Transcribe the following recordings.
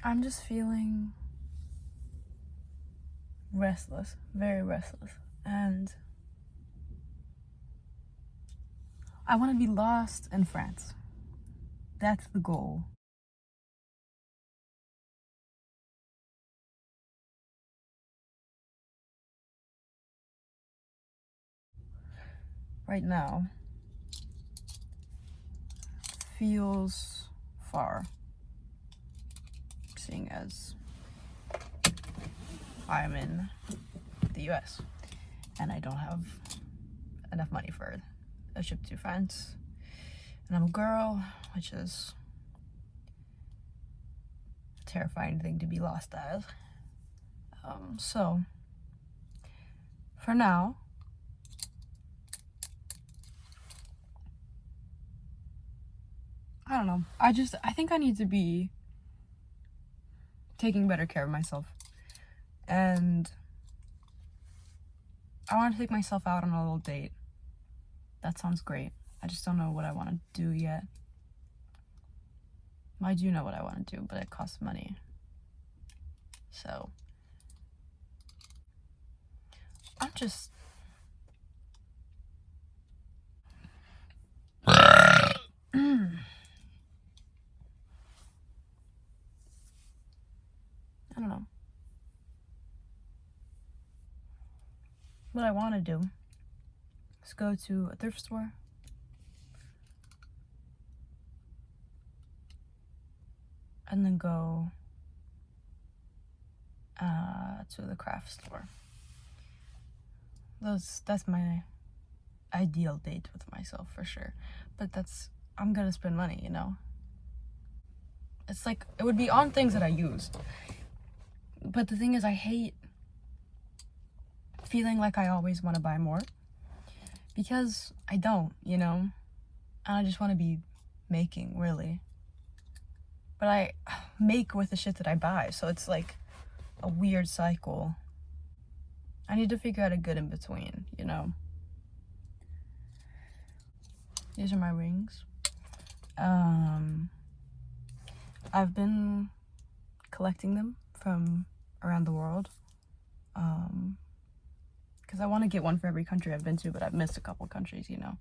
I'm just feeling restless, very restless, and I want to be lost in France. That's the goal. Right now feels far, seeing as I'm in the US and I don't have enough money for a trip to France, and I'm a girl, which is a terrifying thing to be lost as. So for now, I don't know. I think I need to be taking better care of myself. And I want to take myself out on a little date. That sounds great. I just don't know what I want to do yet. I do know what I want to do, but it costs money. So I'm just... I don't know. What I want to do is go to a thrift store and then go to the craft store. That's my ideal date with myself for sure. But I'm gonna spend money, you know? It's like, it would be on things that I use. But the thing is, I hate feeling like I always want to buy more, because I don't, you know? And I just want to be making, really. But I make with the shit that I buy, so it's like a weird cycle. I need to figure out a good in between, you know? These are my rings. I've been collecting them from around the world, because I want to get one for every country I've been to, but I've missed a couple countries, you know?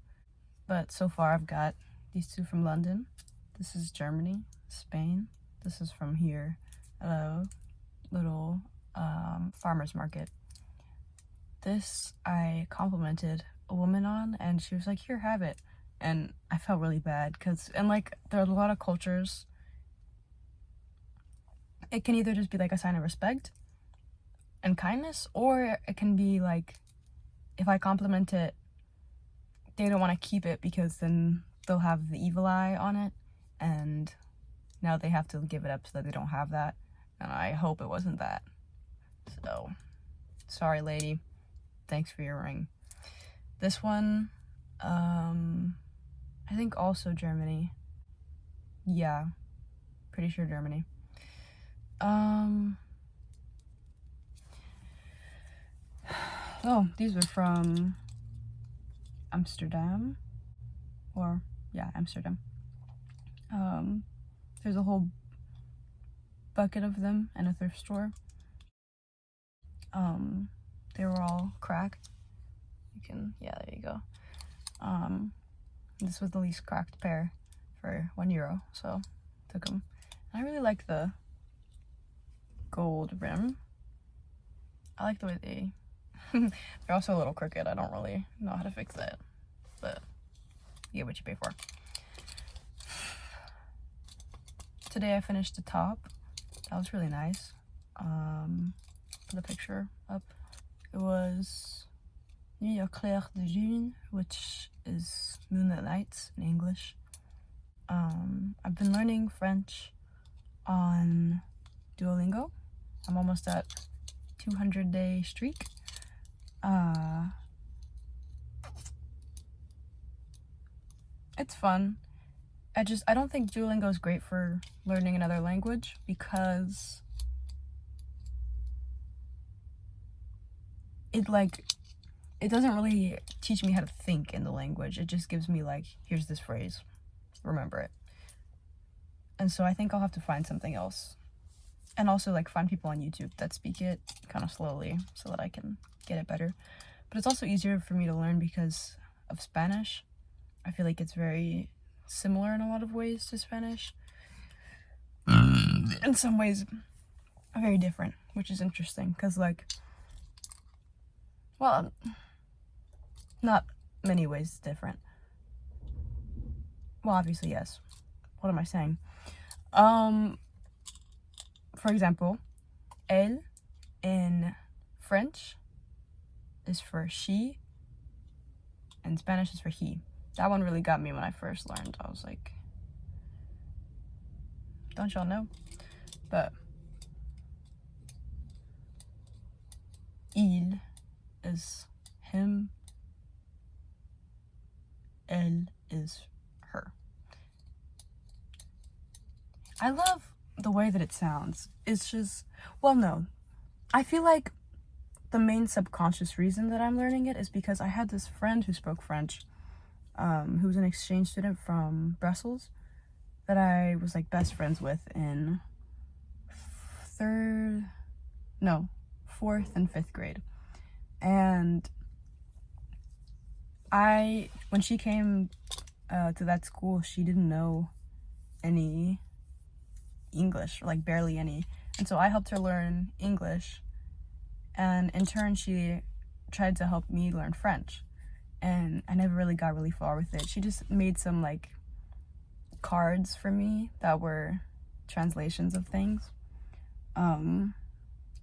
But so far I've got these two from London. This is Germany, Spain. This is from here, a little farmer's market. This I complimented a woman on, and she was like, here, have it. And I felt really bad, because, and like, there are a lot of cultures, it can either just be like a sign of respect and kindness, or it can be like, if I compliment it, they don't want to keep it because then they'll have the evil eye on it, and now they have to give it up so that they don't have that. And I hope it wasn't that. So, sorry, lady. Thanks for your ring. This one, I think also Germany. Yeah, pretty sure Germany. Oh, these were from Amsterdam. Or, yeah, Amsterdam. There's a whole bucket of them in a thrift store. They were all cracked. Yeah, there you go. This was the least cracked pair for €1, so took them. I really like the gold rim. I like the way they're also a little crooked. I don't really know how to fix that, but you get what you pay for. Today I finished the top. That was really nice. Put a picture up. It was Nuit clair de lune, which is moonlit nights in English. I've been learning French on Duolingo. I'm almost at 200-day streak. It's fun. I don't think Duolingo is great for learning another language, because it doesn't really teach me how to think in the language. It just gives me like, here's this phrase, remember it. And so I think I'll have to find something else and also like find people on YouTube that speak it kind of slowly so that I can get it better. But it's also easier for me to learn because of Spanish. I feel like it's very similar in a lot of ways to Spanish. In some ways, very different, which is interesting because, like, well, not many ways different. Well, obviously, yes. What am I saying? For example, elle in French is for she, and Spanish is for he. That one really got me when I first learned. I was like, don't y'all know? But il is him, elle is her. I love the way that it sounds. It's just, well, no. I feel like the main subconscious reason that I'm learning it is because I had this friend who spoke French, who was an exchange student from Brussels, that I was like best friends with in 4th and 5th grade. And when she came to that school, she didn't know any English, like barely any. And so I helped her learn English, and in turn she tried to help me learn French, and I never really got really far with it. She just made some like cards for me that were translations of things, and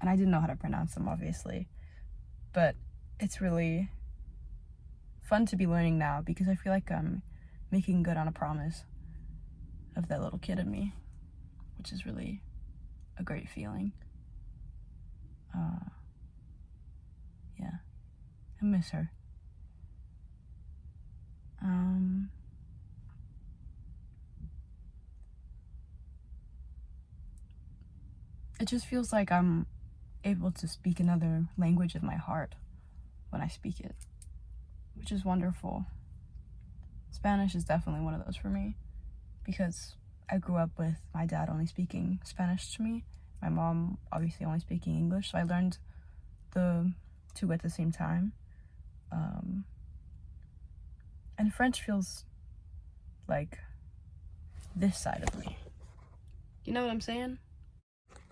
I didn't know how to pronounce them, obviously, but it's really fun to be learning now because I feel like I'm making good on a promise of that little kid in me, which is really a great feeling. Yeah, I miss her. It just feels like I'm able to speak another language of my heart when I speak it, which is wonderful. Spanish is definitely one of those for me because I grew up with my dad only speaking Spanish to me, my mom obviously only speaking English, so I learned the two at the same time. And French feels like this side of me. You know what I'm saying?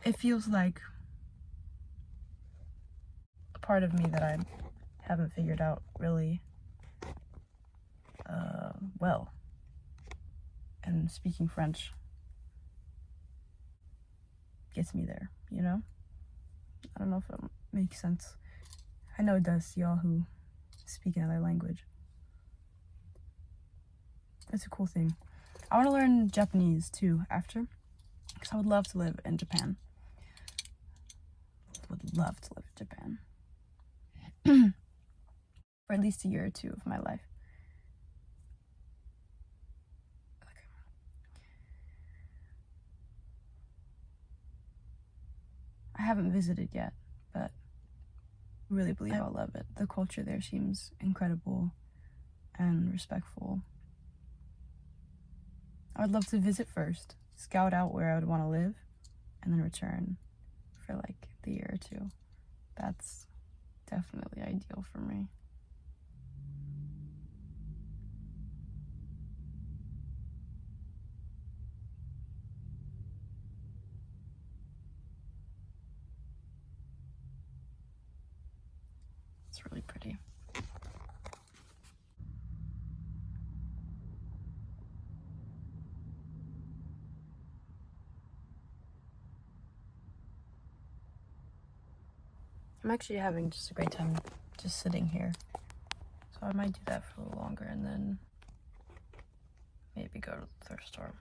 It feels like a part of me that I haven't figured out really well. And speaking French gets me there, you know? I don't know if it makes sense. I know it does to y'all who speak another language. It's a cool thing. I want to learn Japanese too after, because I would love to live in Japan. Would love to live in Japan for at least a year or two of my life. Okay. I haven't visited yet, but really believe I'll love it. The culture there seems incredible and respectful. I would love to visit first, scout out where I would want to live, and then return for like the year or two. That's definitely ideal for me. It's really pretty. I'm actually having just a great time just sitting here. So I might do that for a little longer and then maybe go to the thrift store.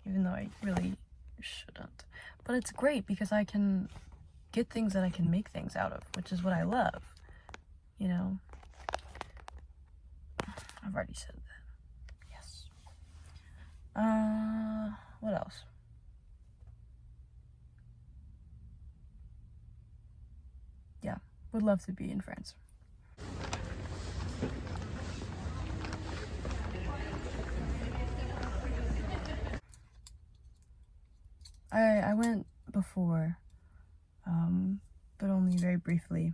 Even though I really shouldn't. But it's great because I can get things that I can make things out of, which is what I love. You know? I've already said that. Yes. What else? Yeah, would love to be in France. I went before, but only very briefly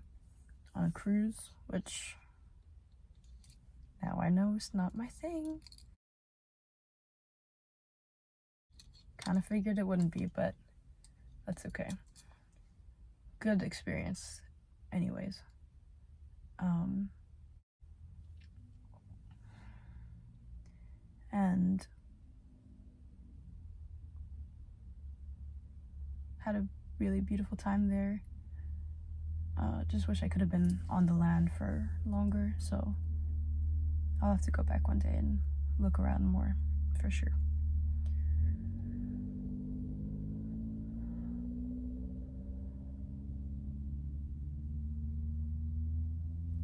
on a cruise, which now I know is not my thing. Kind of figured it wouldn't be, but that's okay. Good experience anyways. And had a really beautiful time there. Just wish I could have been on the land for longer, so I'll have to go back one day and look around more for sure.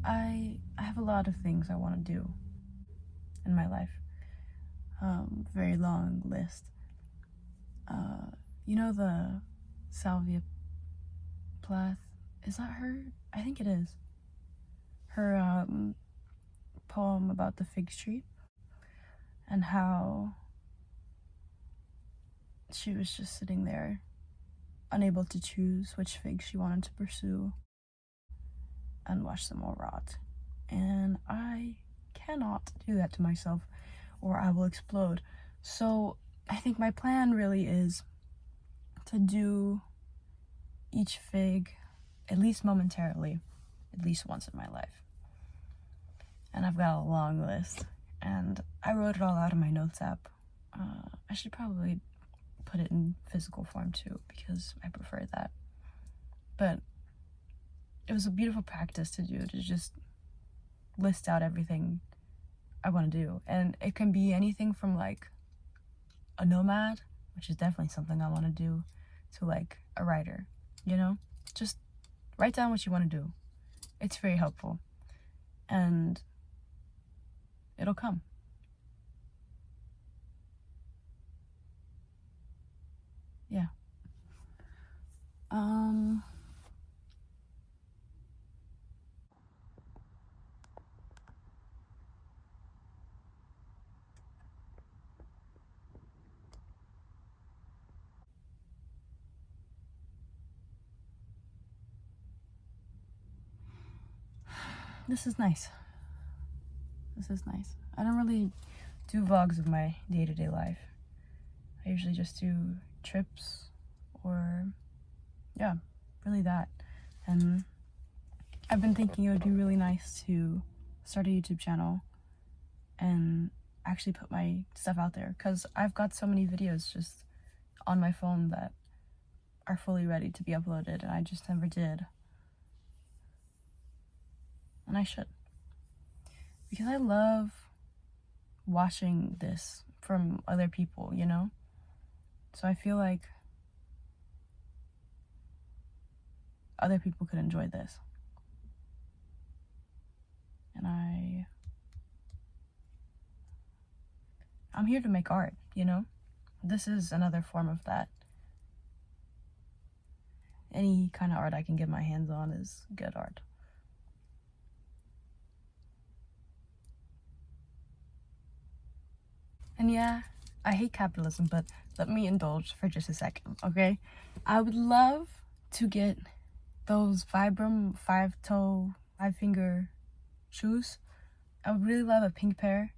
I have a lot of things I want to do in my life. Very long list. You know the Salvia Plath? Is that her? I think it is. Her poem about the fig tree and how she was just sitting there, unable to choose which fig she wanted to pursue and watch them all rot. And I cannot do that to myself or I will explode. So I think my plan really is to do each fig, at least momentarily, at least once in my life. And I've got a long list, and I wrote it all out in my notes app. I should probably put it in physical form too, because I prefer that. But it was a beautiful practice to do, to just list out everything I want to do. And it can be anything from like a nomad, which is definitely something I want to do, to like a writer, you know? Just write down what you want to do. It's very helpful. And it'll come. Yeah. This is nice. I don't really do vlogs of my day-to-day life. I usually just do trips or, yeah, really that. And I've been thinking it would be really nice to start a YouTube channel and actually put my stuff out there, because I've got so many videos just on my phone that are fully ready to be uploaded and I just never did. And I should, because I love watching this from other people, you know? So I feel like other people could enjoy this. And I'm here to make art, you know? This is another form of that. Any kind of art I can get my hands on is good art. And yeah, I hate capitalism, but let me indulge for just a second, okay? I would love to get those Vibram 5-toe, 5-finger shoes. I would really love a pink pair.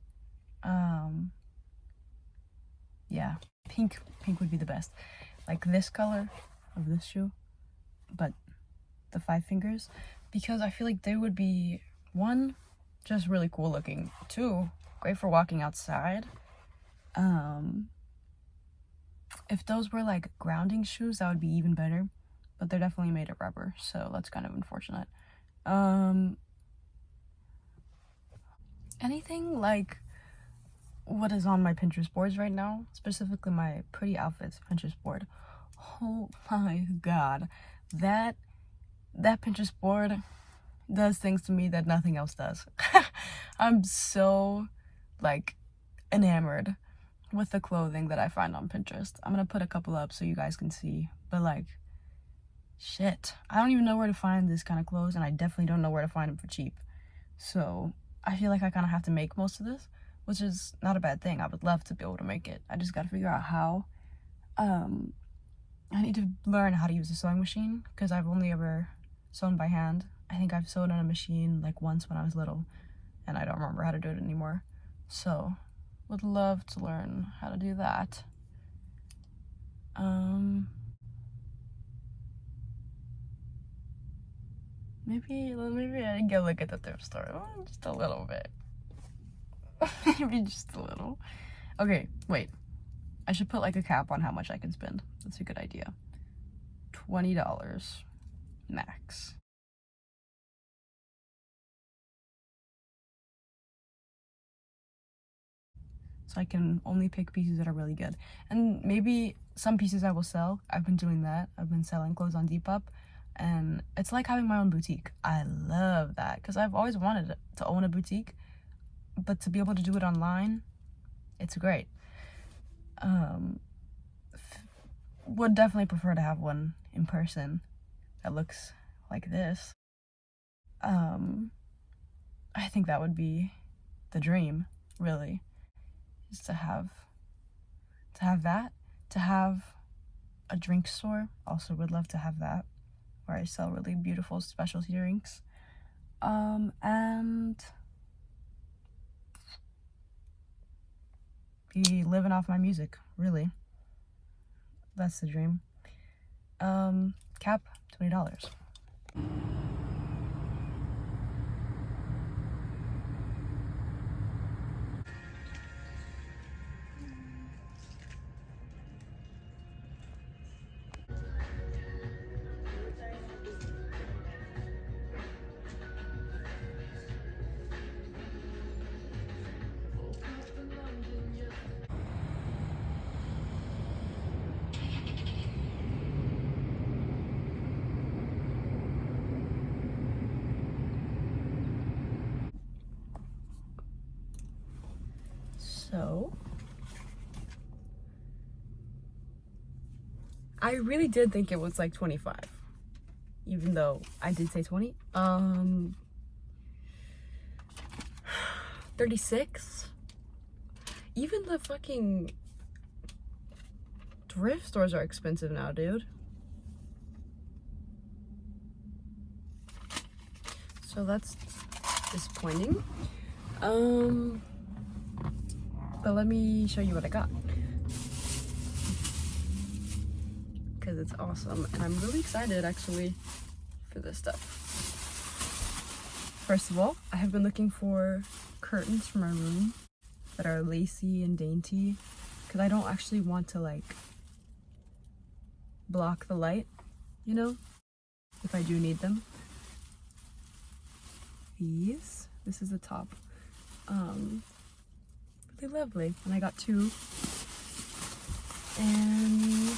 Yeah, pink would be the best. Like this color of this shoe, but the 5 fingers, because I feel like they would be, one, just really cool looking, two, great for walking outside. If those were like grounding shoes, that would be even better, but they're definitely made of rubber, so that's kind of unfortunate. Anything like what is on my Pinterest boards right now, specifically my pretty outfits Pinterest board. Oh my god, that Pinterest board does things to me that nothing else does. I'm so like enamored with the clothing that I find on Pinterest. I'm gonna put a couple up so you guys can see, but like, shit, I don't even know where to find this kind of clothes, and I definitely don't know where to find them for cheap. So I feel like I kind of have to make most of this, which is not a bad thing. I would love to be able to make it. I just gotta figure out how. I need to learn how to use a sewing machine because I've only ever sewn by hand. I think I've sewn on a machine like once when I was little and I don't remember how to do it anymore. So, would love to learn how to do that. Maybe I go look at the thrift store. Oh, just a little bit. Maybe just a little. Okay, wait. I should put like a cap on how much I can spend. That's a good idea. $20 max. So I can only pick pieces that are really good. And maybe some pieces I will sell. I've been doing that. I've been selling clothes on Depop. And it's like having my own boutique. I love that because I've always wanted to own a boutique. But to be able to do it online, it's great. Would definitely prefer to have one in person that looks like this. I think that would be the dream, really. Is to have that, to have a drink store. Also would love to have that, where I sell really beautiful specialty drinks. And be living off my music, really. That's the dream. Cap, $20. So, I really did think it was like 25, even though I did say 20. 36. Even the fucking thrift stores are expensive now, dude. So that's disappointing. But let me show you what I got. Because it's awesome. And I'm really excited, actually, for this stuff. First of all, I have been looking for curtains for my room that are lacy and dainty. Because I don't actually want to, like, block the light, you know? If I do need them. This is the top. Really lovely. And I got 2. And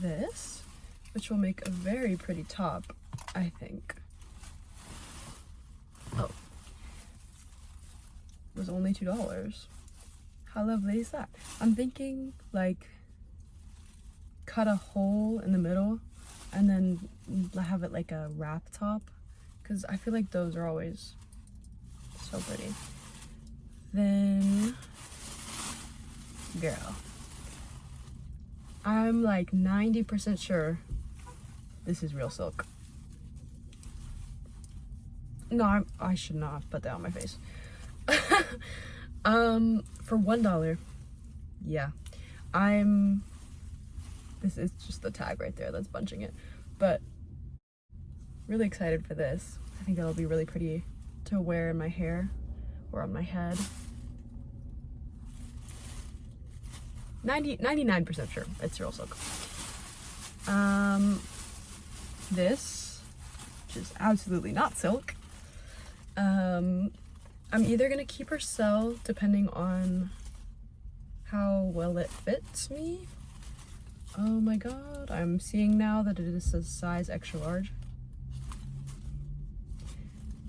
this, which will make a very pretty top, I think. Oh. It was only $2. How lovely is that? I'm thinking, like, cut a hole in the middle and then have it like a wrap top, because I feel like those are always so pretty. Then, girl, I'm like 90% sure this is real silk. No, I should not put that on my face. For $1, yeah, this is just the tag right there that's bunching it, but really excited for this. I think it'll be really pretty to wear in my hair or on my head. 99% sure it's real silk. This, which is absolutely not silk. I'm either gonna keep or sell depending on how well it fits me. Oh my god, I'm seeing now that it is a size extra large.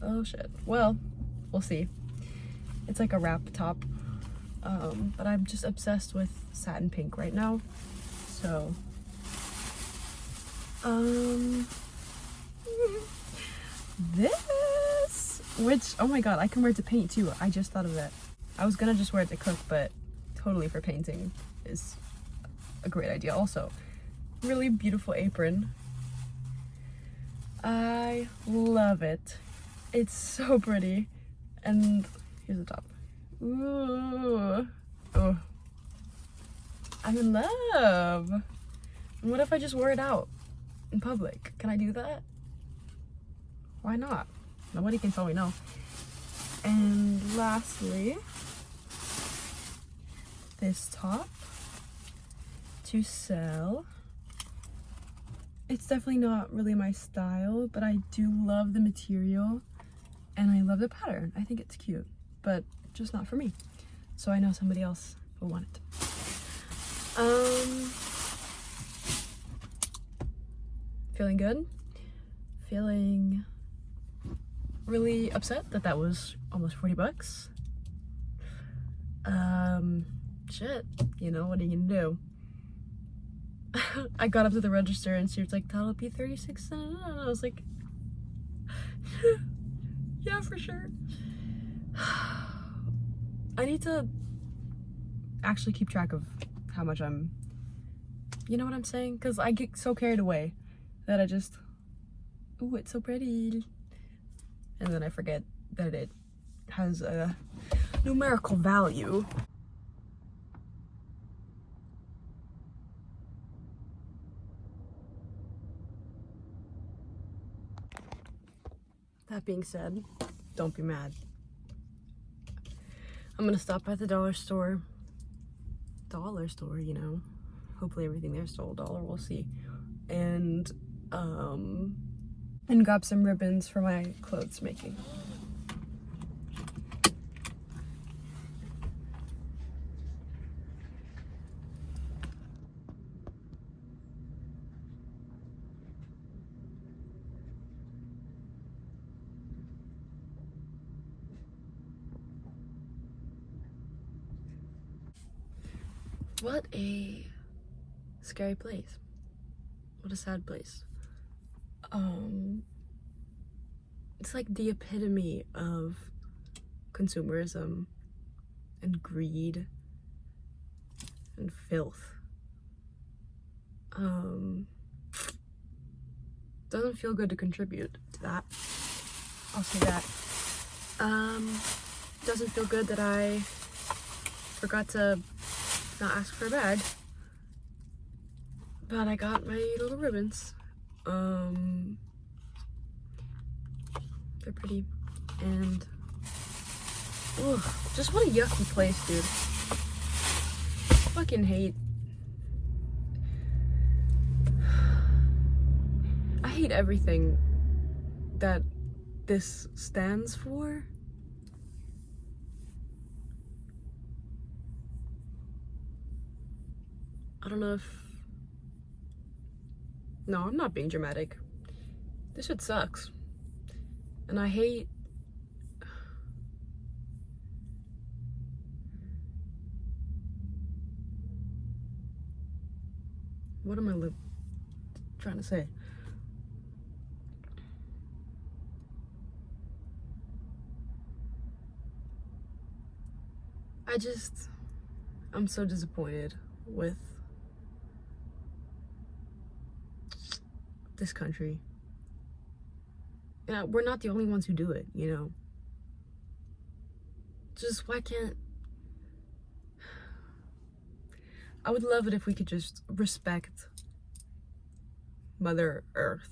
Oh shit. Well, we'll see. It's like a wrap top. But I'm just obsessed with satin pink right now. So, this, which, oh my god, I can wear it to paint too. I just thought of it. I was gonna just wear it to cook, but totally for painting is a great idea. Also, really beautiful apron. I love it. It's so pretty. And here's the top. Ooh. Oh. I'm in love. And what if I just wore it out in public? Can I do that? Why not? Nobody can tell me no. And lastly, this top to sell. It's definitely not really my style, but I do love the material and I love the pattern. I think it's cute, but just not for me. So I know somebody else will want it. Feeling good. Feeling really upset that that was almost 40 bucks. Shit, you know, what are you gonna do? I got up to the register and she was like, that'll be 36 cents. And I was like, yeah, for sure. I need to actually keep track of how much I'm, you know what I'm saying? Because I get so carried away that I just, ooh, it's so pretty. And then I forget that it has a numerical value. That being said, don't be mad. I'm gonna stop at the dollar store. Dollar store, you know. Hopefully everything there's still $1, we'll see. And grab some ribbons for my clothes making. What a scary place. What a sad place. It's like the epitome of consumerism and greed and filth. Doesn't feel good to contribute to that. I'll say that. Doesn't feel good that I forgot to not ask for a bag, but I got my little ribbons. They're pretty, and ugh, just what a yucky place, dude. Fucking hate. I hate everything that this stands for. I don't know if... No, I'm not being dramatic. This shit sucks. And I hate... What am I trying to say? I'm so disappointed with this country. And we're not the only ones who do it, you know. Just why can't... I would love it if we could just respect Mother Earth.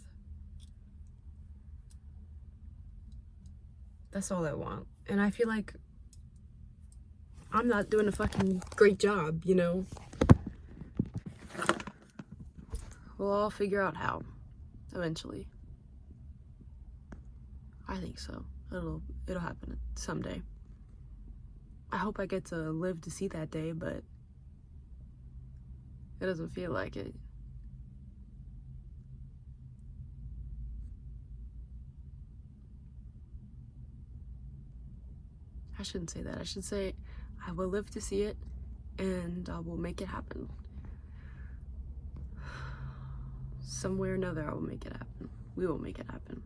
That's all I want. And I feel like I'm not doing a fucking great job, you know. We'll all figure out how, eventually. I think so. It'll happen someday. I hope I get to live to see that day, but it doesn't feel like it. I shouldn't say that. I should say I will live to see it and I will make it happen. Somewhere or another I will make it happen. We will make it happen.